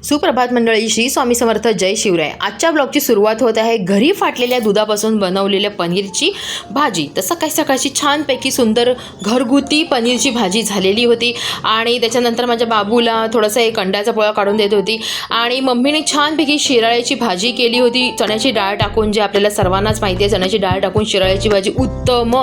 सुप्रभात मंडळी, श्री स्वामी समर्थ, जय शिवराय. आजच्या ब्लॉगची सुरुवात होत आहे घरी फाटलेल्या दुधापासून बनवलेल्या पनीरची भाजी. तर सकाळची छानपैकी सुंदर घरगुती पनीरची भाजी झालेली होती आणि त्याच्यानंतर माझ्या बाबूला थोडासा एक अंड्याचा पोळा काढून देत होती आणि मम्मीने छानपैकी शिराळ्याची भाजी केली होती. चण्याची डाळ टाकून, जे आपल्याला सर्वांनाच माहिती आहे, चण्याची डाळ टाकून शिराळ्याची भाजी उत्तम,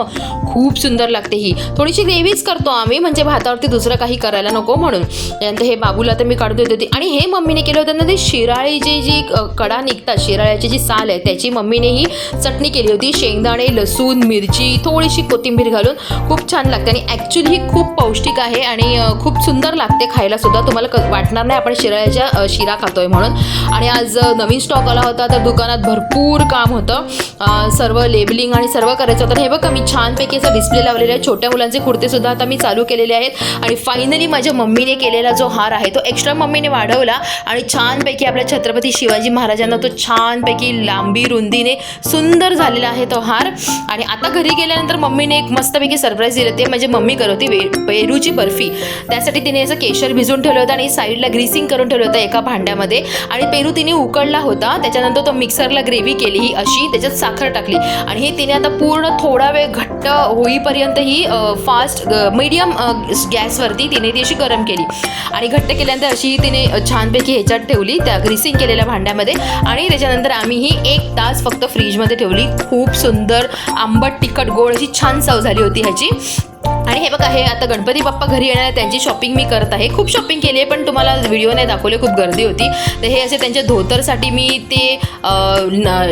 खूप सुंदर लागते. ही थोडीशी ग्रेव्हीच करतो आम्ही, म्हणजे भातावरती दुसरं काही करायला नको म्हणून. त्यानंतर हे बाबूला तर मी काढून देत होती आणि हे मम्मीने केलं होतं ना, ते शिराळीची जी कडा निघतात, शिराळ्याची जी साल आहे त्याची मम्मीने ही चटणी केली होती. शेंगदाणे, लसूण, मिरची, थोडीशी कोथिंबीर घालून खूप छान लागते आणि ॲक्च्युली ही खूप पौष्टिक आहे आणि खूप सुंदर लागते खायला सुद्धा. तुम्हाला वाटणार नाही आपण शिराळ्याच्या शिरा खातोय म्हणून. आणि आज नवीन स्टॉक आला होता, तर दुकानात भरपूर काम होतं, सर्व लेबलिंग आणि सर्व करायचं होतं. हे बघा, मी छानपैकी असं डिस्प्ले लावलेला आहे. छोट्या मुलांचे कुर्तेसुद्धा आता मी चालू केलेले आहेत आणि फायनली माझ्या मम्मीने केलेला जो हार आहे तो एक्स्ट्रा मम्मीने वाढवला आणि छानपैकी आपल्या छत्रपती शिवाजी महाराजांना तो छानपैकी लांबी रुंदीने सुंदर झालेला आहे तो हार. आणि आता घरी गेल्यानंतर मम्मीने एक मस्तपैकी सरप्राईज दिलं. ते म्हणजे मम्मी करत होती पेरूची बर्फी. त्यासाठी तिने असं केशर भिजवून ठेवलं होतं आणि साईडला ग्रीसिंग करून ठेवलं होतं एका भांड्यामध्ये. आणि पेरू तिने उकडला होता, त्याच्यानंतर तो मिक्सरला ग्रेव्ही केली ही अशी, त्याच्यात साखर टाकली आणि हे तिने आता पूर्ण थोडा वेळ घट्ट होईपर्यंत ही फास्ट मीडियम गॅसवरती तिने ती अशी गरम केली आणि घट्ट केल्यानंतर अशी तिने छानपैकी ह्याच्यात ठेवली त्या ग्रीसिंग केलेल्या भांड्यामध्ये. आणि त्याच्यानंतर आम्ही ही 1 तास फक्त फ्रीजमध्ये ठेवली. खूप सुंदर आंबट तिखट गोड अशी छान चव झाली होती ह्याची. आणि हे बघा, हे आता गणपती बाप्पा घरी येणार आहे, त्यांची शॉपिंग मी करत आहे. खूप शॉपिंग केली आहे पण तुम्हाला व्हिडिओ नाही दाखवले, खूप गर्दी होती. तर हे असे त्यांच्या धोतरसाठी मी ते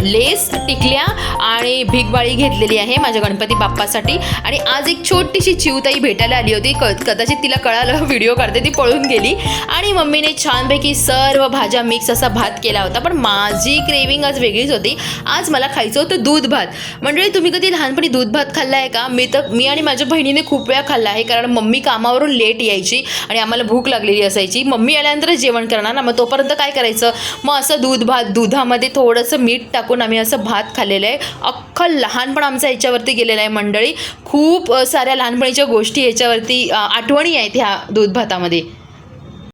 लेस, टिकल्या आणि भिगबाळी घेतलेली आहे माझ्या गणपती बाप्पासाठी. आणि आज एक छोटीशी चिवताई भेटायला आली होती. कदाचित तिला कळालं व्हिडिओ काढते, ती पळून गेली. आणि मम्मीने छानपैकी सर्व भाज्या मिक्स असा भात केला होता. पण माझी क्रेविंग आज वेगळीच होती. आज मला खायचं होतं दूध भात. म्हणजे तुम्ही कधी लहानपणी दूध भात खाल्ला आहे का? मी आणि माझ्या बहिणीने खूप वेळा खाल्ला आहे, कारण मम्मी कामावरून लेट यायची आणि आम्हाला भूक लागलेली असायची. मम्मी आल्यानंतरच जेवण करणार ना, मग तोपर्यंत काय करायचं, मग असं दूध भात, दुधामध्ये थोडंसं मीठ टाकून आम्ही असं भात खाल्लेलं आहे. अख्खं लहानपण आमचं याच्यावरती गेलेलं आहे मंडळी. खूप साऱ्या लहानपणीच्या गोष्टी याच्यावरती आठवणी आहेत ह्या दूध भातामध्ये.